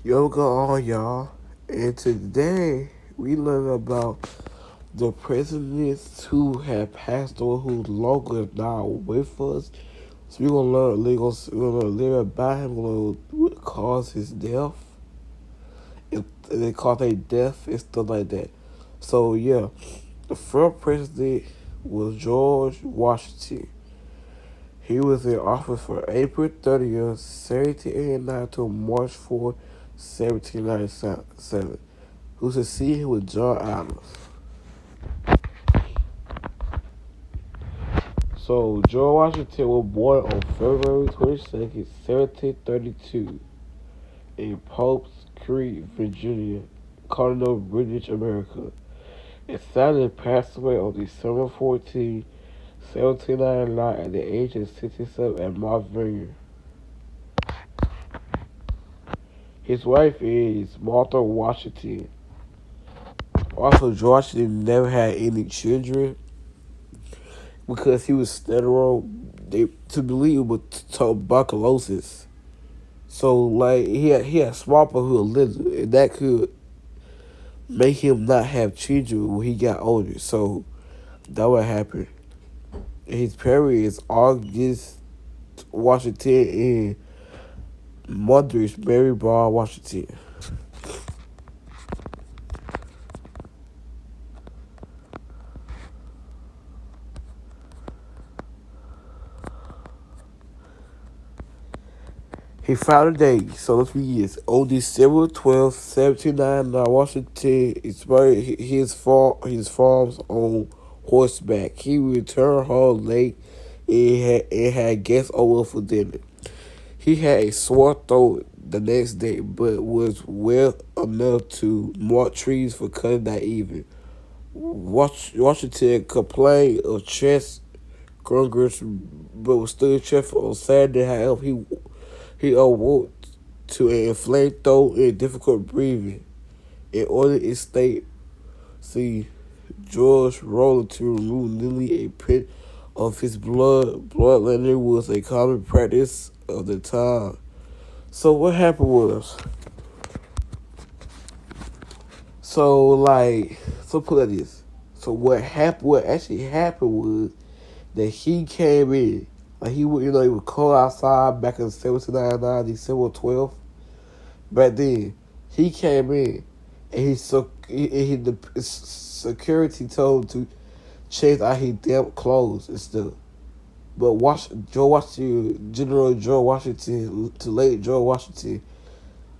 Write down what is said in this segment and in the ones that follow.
Yo, go on, y'all. And today we learn about the presidents who have passed on, who longer now with us. So we're gonna learn about him, what caused his death, if they caused a death and stuff like that. So yeah, the first president was George Washington. He was in office from April 30th, 1789 to March 4th, 1797. Who succeeded him with John Adams. So George Washington was born on February 22nd, 1732 in Pope's Creek, Virginia, Colonial British America. His father passed away on December 14th, 1799 at the age of 67 at Mount Vernon. His wife is Martha Washington. Also, George Washington never had any children because he was to believe with tuberculosis. So like he had smallpox who was little, and that could make him not have children when he got older. So that would happen. His parents is August Washington and mother is Mary Brown Washington. He found a day, so let's read this. On December 12th, 1799, Washington inspired his farms on horseback. He returned home late and had guests over for dinner. He had a sore throat the next day, but was well enough to mark trees for cutting that evening. Washington complained of chest Congress, but was still cheerful on Saturday. However, he awoke to an inflamed throat and difficult breathing. In order to state, see George Roller to remove nearly a pit of his blood. Bloodletting was a common practice of the time. So what happened was, so put it like this. So what actually happened was that he came in, like he would, he was cold outside back in 1799, December 12th. Back then, he came in, and the security told him to change out his damn clothes and stuff. But General George Washington, to late George Washington,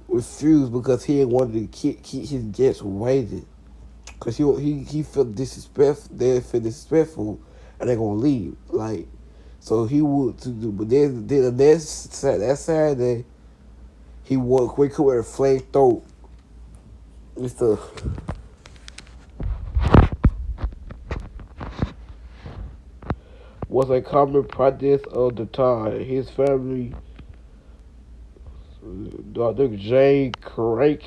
refused because he didn't want to keep his guests waiting. Cause he felt disrespectful. They felt disrespectful, and they're gonna leave. Like, so he would to do. But then that Saturday, he would quick with a flame throat and stuff. Was a common practice of the time. His family, Dr. J. Craig,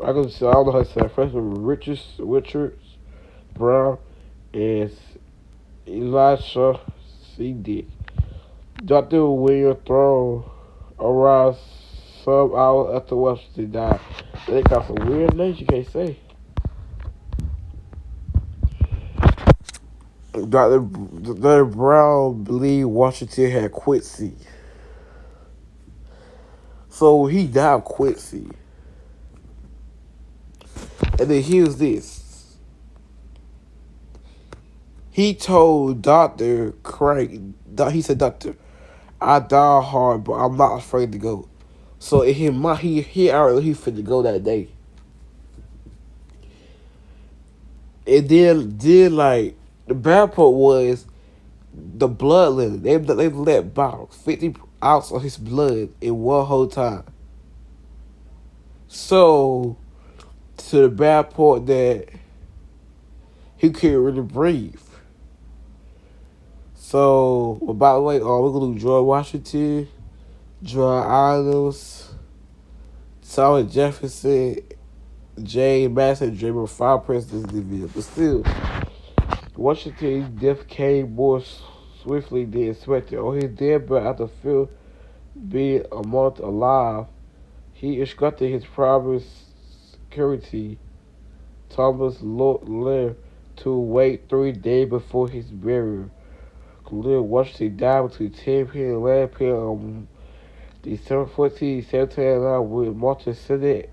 I don't know how to say it. First Richards Brown, and Elisha C. Dick. Dr. William Throne arrived some hours after Washington died. They got some weird names you can't say. Dr. Brown believed Washington had Quincy. So he died of Quincy. And then here's this. He told Dr. Craig, he said, Doctor, I die hard, but I'm not afraid to go. So in his mind, he already he finna go that day. And then like the bad part was the blood limit. They let about 50 ounces of his blood in one whole time. So to the bad part that he couldn't really breathe. So, by the way, we're gonna do George Washington, John Adams, Thomas Jefferson, James Madison, Dreamer, five presidents in the video. But still, Washington's death came more swiftly than expected. On his deathbed, after Phil being a month alive, He instructed his private secretary, Thomas Lear, to wait 3 days before his burial. Lear Washington died between 10 p.m. and 11 p.m. on December 14, 1799, with Martin sitting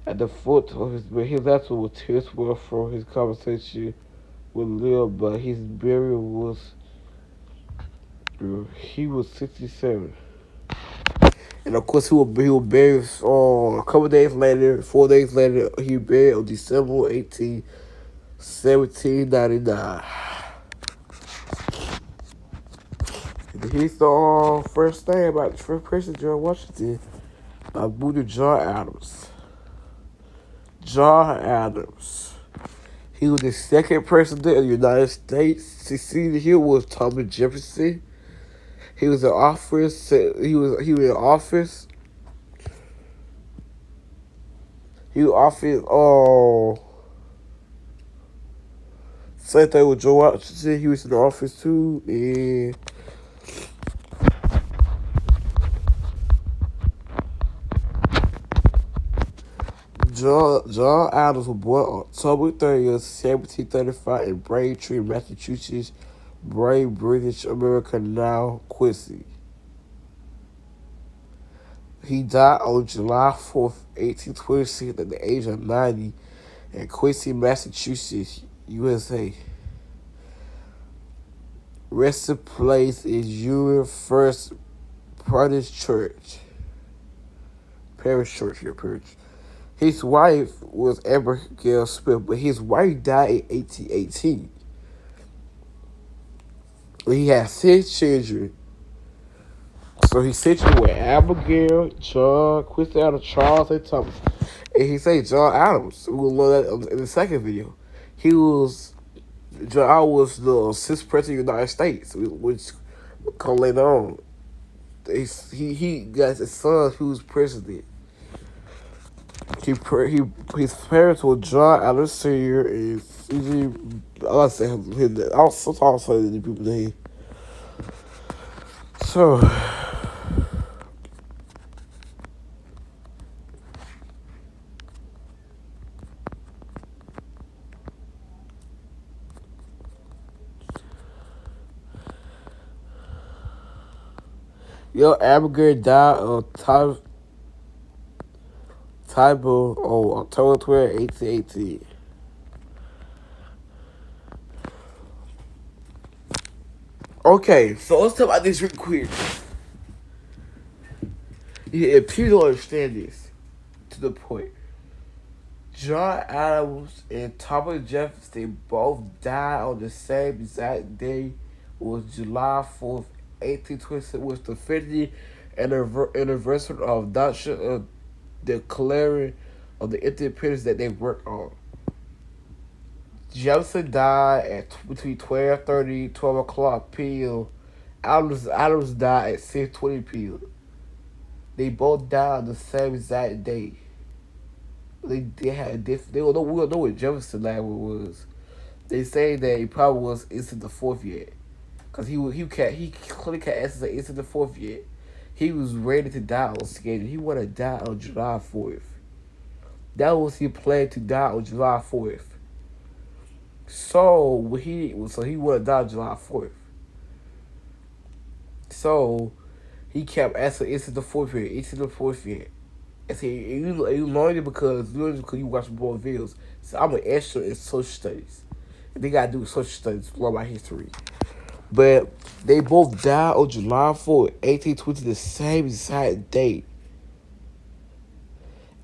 at the foot of his bed. His last was tears were from his conversation with Lear, but his burial was he was 67. And of course, he was buried a couple days later. 4 days later, he buried on December 1799. He's the first thing about the first president, George Washington, by Buddha John Adams. John Adams. He was the second president of the United States. Succeeding him was Thomas Jefferson. He was in office. He was in office. He was office. Same thing with George Washington. He was in the office too, and John Adams was born on October 30th, 1735 in Braintree, Massachusetts, British America, now Quincy. He died on July 4th, 1826 at the age of 90 in Quincy, Massachusetts, USA. Resting place is Union First Parish Church. Parish Church, your parish. His wife was Abigail Smith, but his wife died in 1818. He had 6 children. So he situated with Abigail, John, Quincy Adams, Charles, and Thomas. And he said John Adams. We will learn that in the second video. John Adams was the 6th president of the United States, which will come later on. He got his son who was president. His parents were John Adams Sr. and Susie. I'll say I'll say the people name. So, Abigail died on Tybo on October 12, 1818. Okay, so let's talk about this real quick. If you don't understand this to the point, John Adams and Thomas Jefferson both died on the same exact day. It was July 4th, 1826, was the 50th anniversary of adoption of declaring of the independence that they worked on. Jefferson died at between 12:30 and 12 o'clock p.m. Adams died at 6:20 p.m. They both died on the same exact day. They had different. We don't know what Jefferson language was. They say that he probably was instant the fourth yet, cause he clearly can't answer instant the fourth yet. He was ready to die on skating. He wanted to die on July 4th. That was his plan, to die on July 4th. So he wanted to die on July 4th. So he kept asking instant the fourth yet, instant the fourth yet. And see, you learned it because you watch more videos. So I'm an extra in social studies. They gotta do social studies, learn my history. But they both died on July 4th, 1820, the same exact date.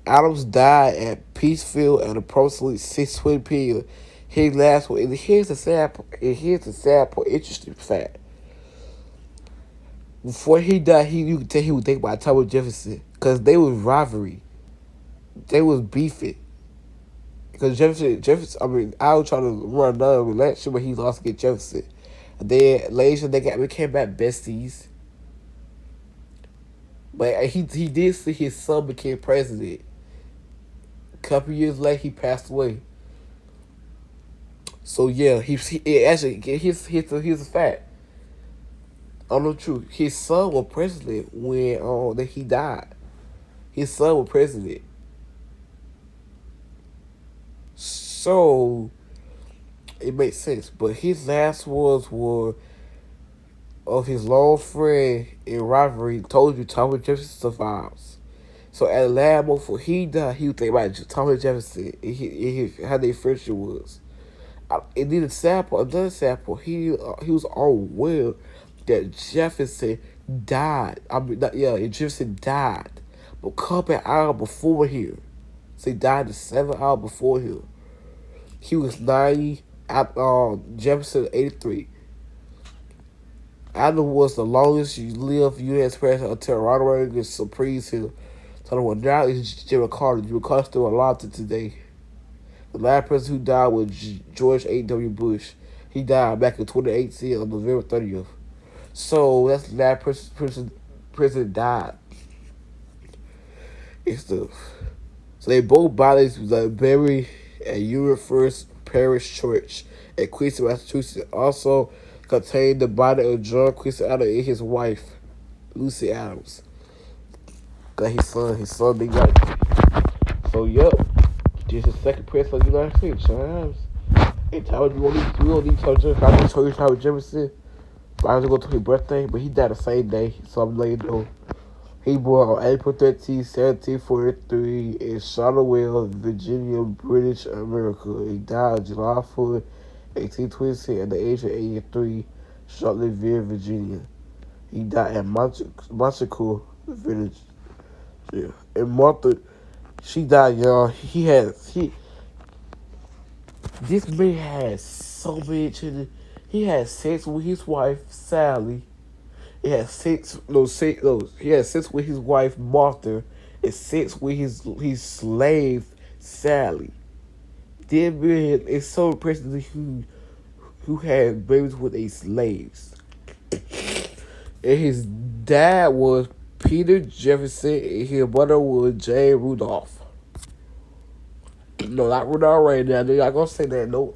Adams died at Peacefield at approximately 6:20 p.m. His last one, and here's the sad part, interesting fact. Before he died, you could tell he would think about Thomas Jefferson, because they was rivalry. They was beefing. Because Jefferson, I was trying to run another relationship, but he lost against Jefferson. And then later they became back besties. But he did see his son became president. A couple years later, he passed away. So yeah, here's a fact. I don't know the truth. His son was president when he died. His son was president. So it makes sense. But his last words were of his long friend in rivalry told you Thomas Jefferson survives. So at the last moment before he died, he was thinking about Thomas Jefferson and how their friendship was. And then another sample, he was unaware that Jefferson died. Jefferson died, but couple hours before him. So he died the 7 hours before him. He was 90. Jefferson 83. Adams was the longest lived U.S. president until Ronald Reagan surprised him. So now is Jimmy Carter. Jimmy Carter still alive to today. The last president who died was George H.W. Bush. He died back in 2018 on November 30th. So that's the last president died. And stuff. So they both bodies were buried at Union First Parish Church at Quincy, Massachusetts. Also contained the body of John Quincy Adams and his wife, Lucy Adams. Got his son, they got it. So, yep. This is the second president of the United States, Charles. And Thomas, we don't need to tell you how to show you Thomas Jefferson. I was going to his birthday, but he died the same day, so I'm letting you know. He born on April 13, 1743 in Charlottesville, Virginia, British America. He died on July 4, 1826 at the age of 83, Charlottesville, Virginia. He died at Montecourt Village. Yeah. And Martha, she died young. This man had so many children. He had sex with his wife, Sally. He had sex with his wife, Martha, and sex with his slave, Sally. This man is so impressive who had babies with their slaves. And his dad was Peter Jefferson, and his mother was Jane Rudolph. No, not Rudolph right now. They're not gonna say that. No.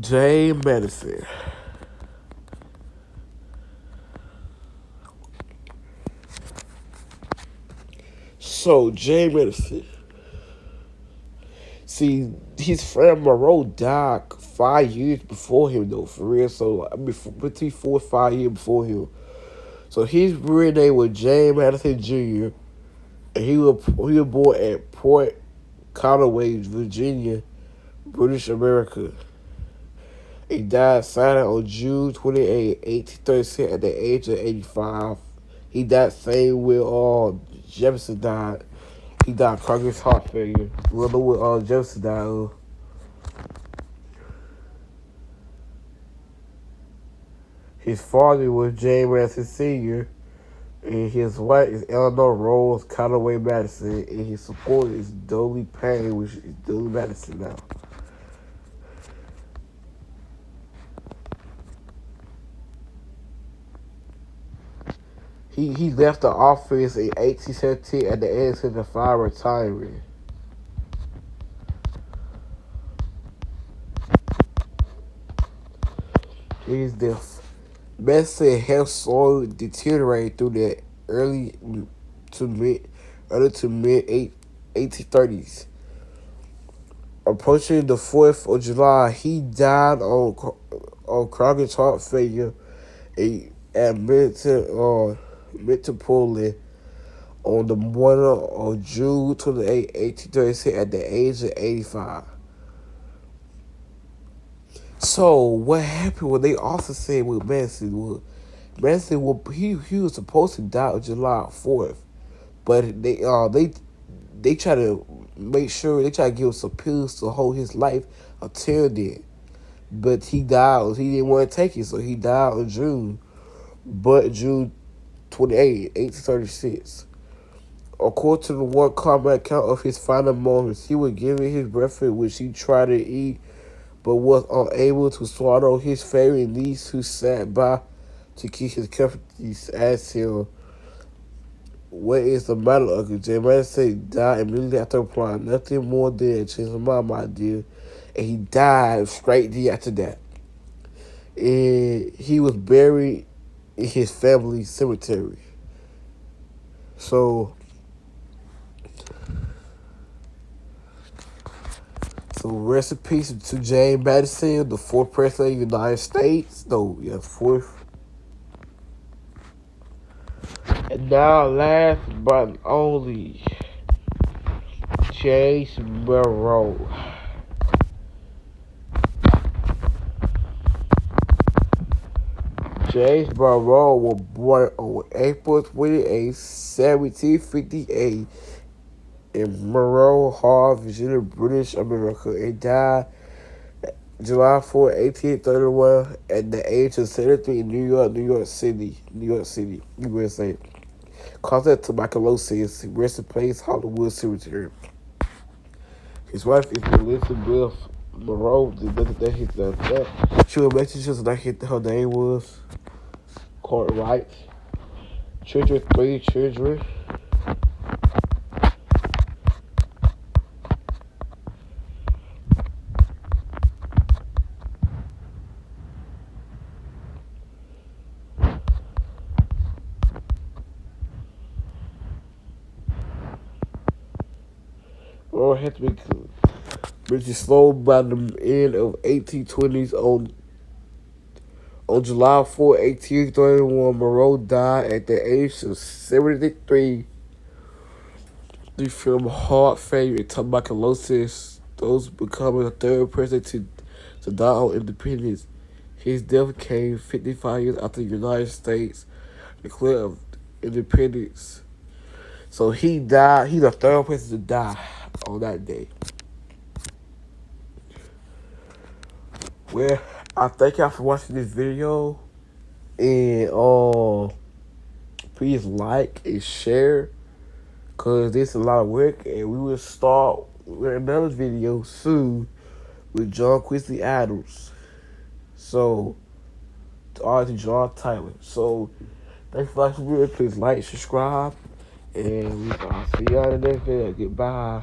Jane Madison. So, Jane Madison. See, his friend Monroe died 5 years before him, though, for real. So, between 4 and 5 years before him. So, his real name was James Madison Jr., and he was born at Port Conway, Virginia, British America. He died silent on June 28, 1836 at the age of 85. He died same way Jefferson died. He died of cardiac heart failure. We don't know what Jefferson died of. His father was James Madison Sr., and his wife is Eleanor Rose Conway Madison, and his supporter is Dolly Payne, which is Dolly Madison now. He left the office in 1817 at the end of the fire retiring. His death. Madison's health slowly deteriorated through the early to mid 1830s. Approaching the 4th of July, he died on cardiac heart failure at Metropolitan on the morning of June 28, 1836 at the age of 85. So what happened? What they also said with Madison was he was supposed to die on July 4th, but they try to make sure they try to give him some pills to hold his life until then. But he died. He didn't want to take it, so he died on June 28, 1836. According to the one common account of his final moments, he was given his breakfast, which he tried to eat, but was unable to swallow. His favorite niece, who sat by to keep his company, asked him, "What is the matter, Uncle Jim?" Madison died immediately after replying, "Nothing more than a change of mind, my dear." And he died straight after that. And he was buried in his family cemetery. So, rest in peace to James Madison, the fourth president of the United States. No, yeah, fourth. And now, last but not only, James Monroe. James Monroe was born on April 28, 1758 in Monroe Hall, Virginia, British America, and died July 4, 1831 at the age of 73 in New York City, USA. Caused of tuberculosis. Rest in peace, Hollywood Cemetery. His wife is Elizabeth Monroe. She was Mexican, so that her name was Cartwright. Children, 3 children. Monroe had to be British slow by the end of 1820s on July 4, 1831. Monroe died at the age of 73 from heart failure and tuberculosis, those becoming the third president to die on independence. His death came 55 years after the United States declared independence. So he died. He's the third person to die on that day. Well, I thank y'all for watching this video, and please like and share, cause this is a lot of work, and we will start with another video soon with John Quincy Adams. So, to Arthur John Tyler. So, thanks for watching the video. Please like, subscribe, and I'll see y'all in the next video. Goodbye.